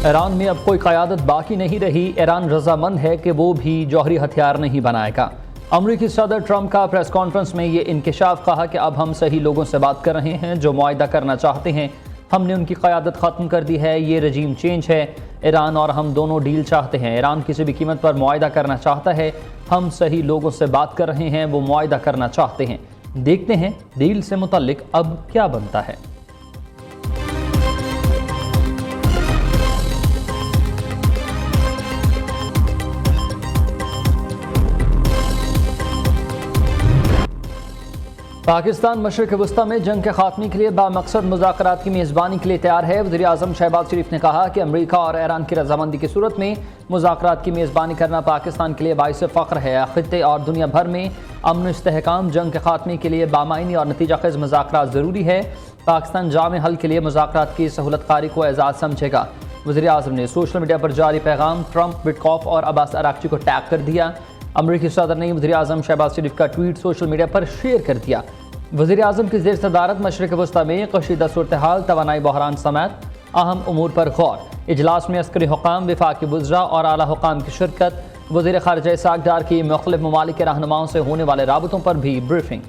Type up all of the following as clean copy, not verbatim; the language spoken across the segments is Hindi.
ईरान में अब कोई क़यादत बाकी नहीं रही। ईरान रजामंद है कि वो भी जौहरी हथियार नहीं बनाएगा। अमरीकी सदर ट्रंप का प्रेस कॉन्फ्रेंस में ये इंकशाफ कहा कि अब हम सही लोगों से बात कर रहे हैं जो मुआहदा करना चाहते हैं। हमने उनकी क़यादत ख़त्म कर दी है। ये रजीम चेंज है। ईरान और हम दोनों डील चाहते हैं। ईरान किसी भी कीमत पर मुआहदा करना चाहता है। हम सही लोगों से बात कर रहे हैं, वो मुआहदा करना चाहते हैं। देखते हैं डील से मुतल्लिक अब क्या बनता है। पाकिस्तान मशरिक़ वस्ता में जंग के खात्मे के लिए बामकसद मुज़ाकरात की मेज़बानी के लिए तैयार है। वज़ीर आज़म शहबाज शरीफ ने कहा कि अमरीका और ईरान की रजामंदी की सूरत में मुज़ाकरात की मेज़बानी करना पाकिस्तान के लिए बाइस फ़ख्र है। ख़ित्ते और दुनिया भर में अमन इस्तेहकाम जंग के खात्मे के लिए बामायनी और नतीजा खेज़ मुज़ाकरात ज़रूरी है। पाकिस्तान जामे हल के लिए मुज़ाकरात की सहूलतकारी को एजाज़ समझेगा। वज़ीर आज़म ने सोशल मीडिया पर जारी पैगाम ट्रंप, विटकॉफ और अब्बास अरागची को टैग कर दिया। अमरीकी सदर ने वज़ीर आज़म शहबाज शरीफ का ट्वीट सोशल मीडिया पर शेयर कर दिया। वज़ीर आज़म की ज़ेर सदारत मशरिक़ वस्ता में कशीदा सूरत हाल, तवानाई बहरान समेत अहम उमूर पर गौर। इजलास में अस्करी हुकाम, विफाकी वज़रा और आला हुकाम की शिरकत। वज़ीर ख़ारिजा इसाक डार की मुख्तलिफ ममालिक के रहनुमाओं से होने वाले राबतों पर भी ब्रीफिंग।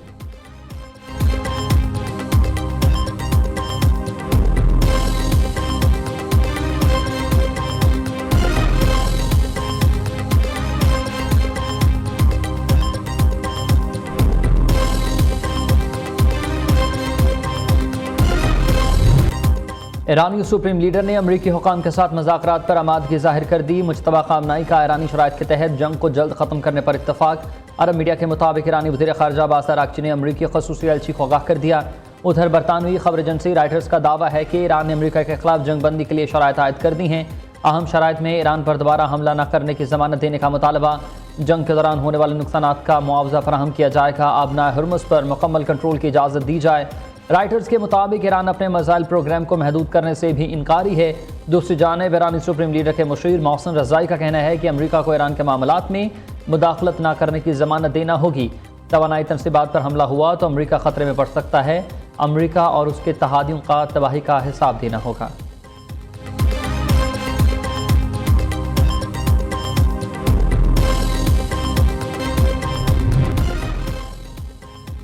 ईरानी सुप्रीम लीडर ने अमरीकी हुकाम के साथ मुज़ाकरात पर आमादगी जाहिर कर दी। मुजतबा खामनाई का ईरानी शराइत के तहत जंग को जल्द ख़त्म करने पर इत्तफाक। अरब मीडिया के मुताबिक ईरानी वज़ीर ख़ारिजा अब्बास अरागची ने अमरीकी ख़ुसूसी एजेंसी को आगाह कर दिया। उधर बरतानवी खबर एजेंसी राइटर्स का दावा है कि ईरान ने अमरीका के खिलाफ जंग बंदी के लिए शराइत आयद कर दी हैं। अहम शराइत में ईरान पर दोबारा हमला न करने की ज़मानत देने का मुतालबा, जंग के दौरान होने वाले नुकसानात का मुआवजा फराहम किया जाएगा, आबनाए हुर्मुज़ पर मुकम्मल कंट्रोल की इजाज़त दी जाए। राइटर्स के मुताबिक ईरान अपने मिसाइल प्रोग्राम को महदूद करने से भी इनकारी है। दूसरी जानिब ईरानी सुप्रीम लीडर के मुशीर मोहसिन रज़ाई का कहना है कि अमरीका को ईरान के मामलात में मुदाखलत न करने की ज़मानत देना होगी। तवानाई तनसीबात पर हमला हुआ तो अमरीका ख़तरे में पड़ सकता है। अमरीका और उसके इत्तेहादियों का तबाही का हिसाब देना होगा।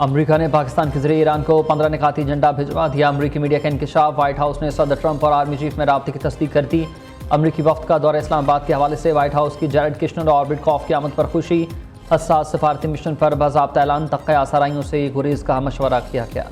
अमरीका ने पाकिस्तान के ज़रिए ईरान को 15 निकाती एजेंडा भिजवा दिया। अमरीकी मीडिया का इंकशाफ, व्हाइट हाउस ने सदर ट्रंप और आर्मी चीफ में राब्ते की तस्दीक कर दी। अमरीकी वफ्द का दौरा इस्लामाबाद के हवाले से व्हाइट हाउस की जैरेड किश्नर और विटकॉफ की आमद पर खुशी। हसास सफारती मिशन पर बाज़ाब्ता ऐलान, तख्ते आसाराइयों से गुरेज का मशवरा किया गया।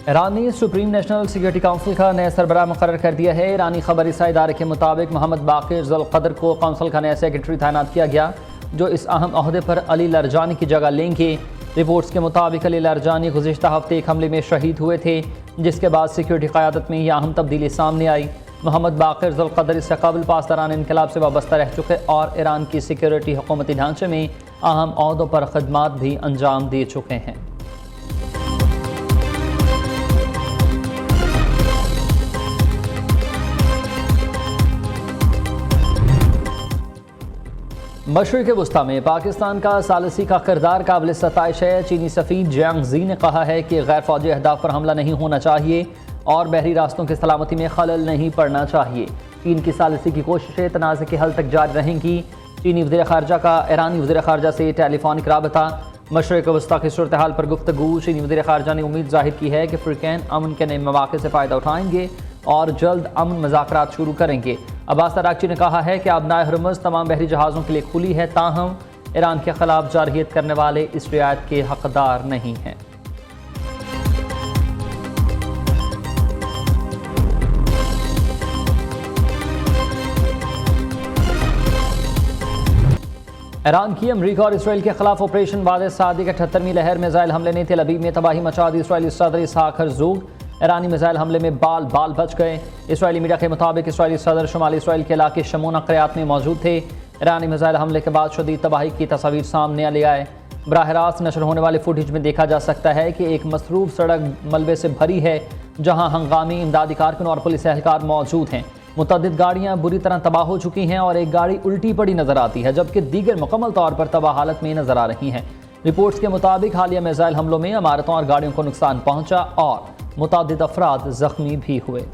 ईरान ने सुप्रीम नेशनल सिक्योरिटी काउंसिल का नया सरबराह मुकर्रर कर दिया है। ईरानी खबरसा इदारे के मुताबिक मोहम्मद बाक़िर ज़ुल्क़दर को काउंसिल का नया सेक्रेटरी तैनात किया गया, जो इस अहम अहदे पर अली लरजानी की जगह लेंगे। रिपोर्ट्स के मुताबिक अली लरजानी गुज़िश्ता हफ्ते एक हमले में शहीद हुए थे, जिसके बाद सिक्योरिटी क़यादत में यह अहम तब्दीली सामने आई। मोहम्मद बाक़िर ज़ुल्क़दर इससे कबल पासदारान इनकलाब से वाबस्ता रह चुके और ईरान की सिक्योरिटी हुकूमती ढांचे में अहम अहदों पर खदमात भी अंजाम दे चुके हैं। मशरिक़ वस्ता में पाकिस्तान का सालसी का किरदार काबिल सताइश है। चीनी सफ़ीर जियांग जी ने कहा है कि गैर फौजी अहदाफ पर हमला नहीं होना चाहिए और बहरी रास्तों की सलामती में खलल नहीं पड़ना चाहिए। चीन की सालसी की कोशिशें तनाज़े के हल तक जारी रहेंगी। चीनी वज़ीर ख़ारिजा का ईरानी वज़ीर ख़ारिजा से टेलीफोनिक राबता। मशरिक़ वस्ता की सूरत हाल पर गुफ्तगू। चीनी वज़ीर ख़ारिजा ने उम्मीद ज़ाहिर की है कि फ़िरक़ैन अमन के नए मौक़े से फ़ायदा उठाएंगे और जल्द अमन मुज़ाकरात शुरू करेंगे। अब्बास अरागची ने कहा है कि आबनाए हुर्मुज़ तमाम बहरी जहाज़ों के लिए खुली है, ताहम ईरान के खिलाफ जारहियत करने वाले इस रियायत के हकदार नहीं हैं। ईरान की अमरीका और इसराइल के खिलाफ ऑपरेशन वादे सादी के 78वीं लहर मिसाइल हमले ने तेल अवीव में तबाही मचा दी। इसराइली सदर इसहाक हर्ज़ोग ईरानी मिसाइल हमले में बाल बाल बच गए। इसराइली मीडिया के मुताबिक इसराइली सदर शुमाली इसराइल के इलाके शमोना क़रियात में मौजूद थे। ईरानी मिसाइल हमले के बाद शदीद तबाही की तस्वीर सामने ले आए। बराह रास्त नशर होने वाले फुटेज में देखा जा सकता है कि एक मसरूफ सड़क मलबे से भरी है, जहां हंगामी इमदादी कारकुन और पुलिस एहलकार मौजूद हैं। मुतअद्दिद गाड़ियां बुरी तरह तबाह हो चुकी हैं और एक गाड़ी उल्टी पड़ी नजर आती है, जबकि दीगर मुकम्मल तौर पर तबाह हालत में नजर आ रही हैं। रिपोर्ट्स के मुताबिक हालिया मिसाइल हमलों में इमारतों और गाड़ियों को नुकसान पहुंचा और मुतअद्दिद अफराद जख्मी भी हुए।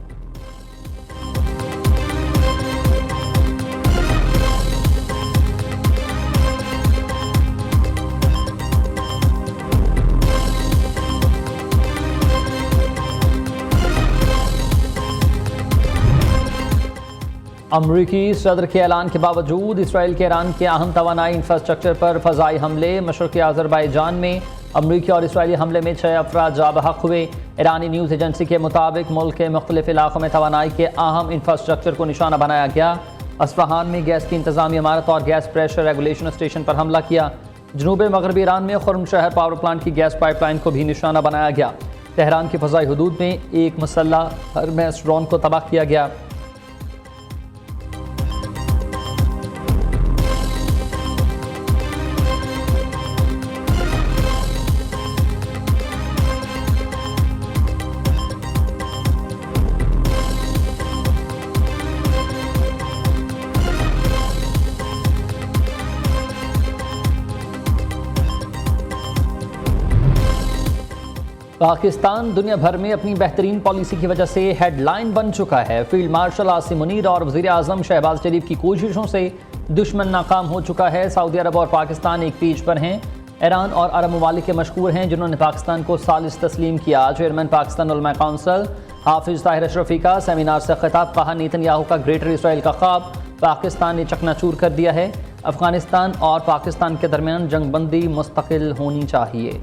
अमरीकी सदर के ऐलान के बावजूद इसराइल के ईरान के अहम तवानाई इंफ्रास्ट्रक्चर पर फ़ज़ाई हमले। मशरक़ी आज़रबाईजान में अमरीकी और इसराइली हमले में 6 अफराद जाँ बहक हुए। ईरानी न्यूज़ एजेंसी के मुताबिक मुल्क के मुख्तलिफ इलाकों में तवानाई के अहम इंफ्रास्ट्रक्चर को निशाना बनाया गया। अस्फ़हान में गैस की इंतज़ामी इमारत और गैस प्रेशर रेगुलेशन स्टेशन पर हमला किया। जनूब मगरबी ईरान में खुर्म शहर पावर प्लांट की गैस पाइपलाइन को भी निशाना बनाया गया। तेहरान की फ़ज़ाई हदूद में एक मुसल्लह हरमेस ड्रोन को तबाह किया गया। पाकिस्तान दुनिया भर में अपनी बेहतरीन पॉलिसी की वजह से हेडलाइन बन चुका है। फील्ड मार्शल आसिम मुनीर और वज़ीर आज़म शहबाज शरीफ की कोशिशों से दुश्मन नाकाम हो चुका है। सऊदी अरब और पाकिस्तान एक पेज पर हैं। ईरान और अरब ममालिक के मशहूर हैं जिन्होंने पाकिस्तान को सालिस तस्लीम किया। चेयरमैन पाकिस्तान उलमा काउंसिल हाफिज ताहिर अशरफी का सेमिनार से खिताब, कहा नेतन्याहू का ग्रेटर इसराइल का ख्वाब पाकिस्तान ने चकनाचूर कर दिया है। अफगानिस्तान और पाकिस्तान के दरमियान जंगबंदी मुस्तकिल होनी चाहिए।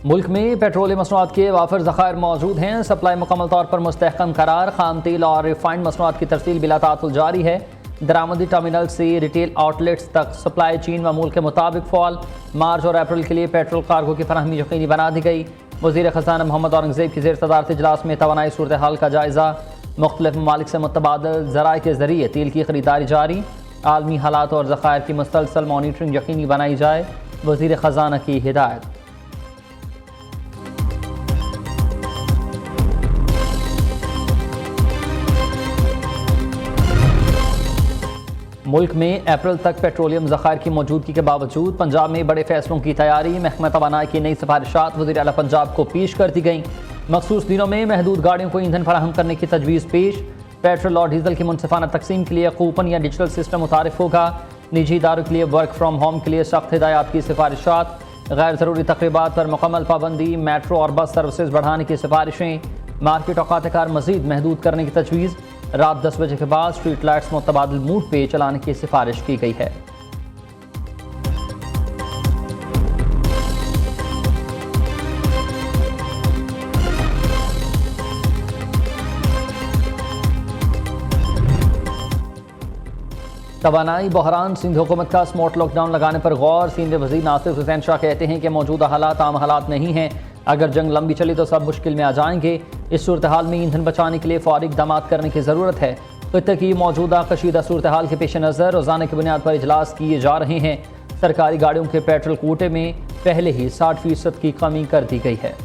मुल्क में पेट्रोलियम मसनूआत के वाफर ज़खायर मौजूद हैं। सप्लाई मुकम्मल तौर पर मुस्तहकम करार। खाम तेल और रिफाइंड मसनूआत की तरसील बिला तातुल जारी है। दरामदी टर्मिनल से रिटेल आउटलेट्स तक सप्लाई चीन व मूल के मुताबिक फ़ॉल। मार्च और अप्रैल के लिए पेट्रोल कार्गो की फराहमी यकीनी बना दी गई। वज़ीर ख़ज़ाना मोहम्मद औरंगज़ेब की ज़ेर सदारत इजलास में तवानाई सूरत हाल का जायज़ा। मुख्तलिफ ममालिक से मुतबादिल ज़राए के ज़रिए तेल की खरीदारी जारी। आलमी हालात और ज़खायर की मुसलसल मॉनिटरिंग यकीनी बनाई जाए, वज़ीर ख़ज़ाना की हिदायत। मुल्क में अप्रैल तक पेट्रोलियम ज़खायर की मौजूदगी के बावजूद पंजाब में बड़े फैसलों की तैयारी। महकमा तवानाई की नई सिफारिशात वज़ीर आला पंजाब को पेश कर दी गई। मखसूस दिनों में महदूद गाड़ियों को ईंधन फराहम करने की तजवीज़ पेश। पेट्रोल और डीजल की मुनसिफाना तकसीम के लिए कूपन या डिजिटल सिस्टम मुतारिफ होगा। निजी इदारों के लिए वर्क फ्राम होम के लिए सख्त हिदायत की सिफारिशात। गैर ज़रूरी तकरीबात पर मुकम्मल पाबंदी। मेट्रो और बस सर्विसेज बढ़ाने की सिफारिशें। मार्केट औकात कार मज़ीद महदूद करने की तजवीज़। रात 10 बजे के बाद स्ट्रीट लाइट्स मुतबादिल मूड पे चलाने की सिफारिश की गई है। तवानाई बहरान। सिंध हुकूमत का स्मार्ट लॉकडाउन लगाने पर गौर। सिंध वज़ीर नासिर हुसैन शाह कहते हैं कि मौजूदा हालात आम हालात नहीं हैं। अगर जंग लंबी चली तो सब मुश्किल में आ जाएंगे। इस सूरत हाल में ईंधन बचाने के लिए फौरी इक़दाम करने की ज़रूरत है। खित्ते की मौजूदा कशीदा सूरत हाल के पेश नज़र रोज़ाना की बुनियाद पर इजलास किए जा रहे हैं। सरकारी गाड़ियों के पेट्रोल कोटे में पहले ही 60% की कमी कर दी गई है।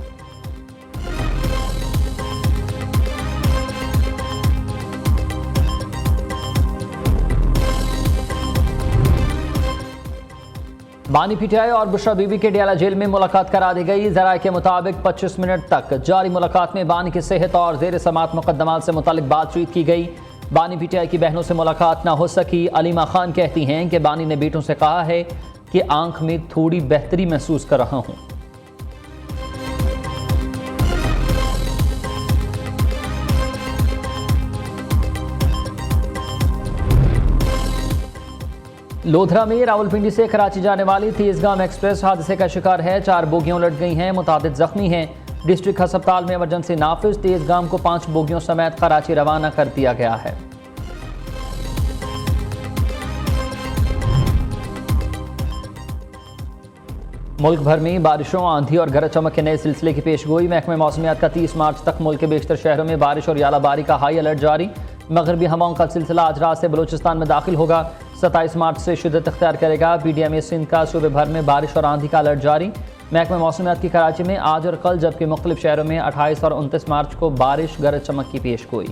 बानी पीटीआई और बुशरा बीबी के डियाला जेल में मुलाकात करा दी गई। ज़राए के मुताबिक 25 मिनट तक जारी मुलाकात में बानी की सेहत और ज़ेर समात मुकदमात से मुतालिक बातचीत की गई। बानी पीटीआई की बहनों से मुलाकात ना हो सकी। अलीमा खान कहती हैं कि बानी ने बेटों से कहा है कि आंख में थोड़ी बेहतरी महसूस कर रहा हूं। लोधरा में रावलपिंडी से कराची जाने वाली तेजगाम एक्सप्रेस हादसे का शिकार है। 4 बोगियां उलट गई हैं, मुतादिद जख्मी हैं। डिस्ट्रिक्ट अस्पताल में इमरजेंसी नाफिज। तेजगाम को 5 बोगियों समेत कराची रवाना कर दिया गया है। मुल्क भर में बारिशों, आंधी और गरज चमक के नए सिलसिले की पेशगोई। महकमे मौसमियात का 30 मार्च तक मुल्क के बेशतर शहरों में बारिश और यालाबारी का हाई अलर्ट जारी। मगरबी हवाओं का सिलसिला आज रात से बलूचिस्तान में दाखिल होगा। 27 मार्च से शिद्दत इख्तियार करेगा। PDMA सिंध का सूबे भर में बारिश और आंधी का अलर्ट जारी। महकमा मौसमियात की कराची में आज और कल जबकि मुख्तलिफ शहरों में 28 और 29 मार्च को बारिश गरज चमक की पेश गोई।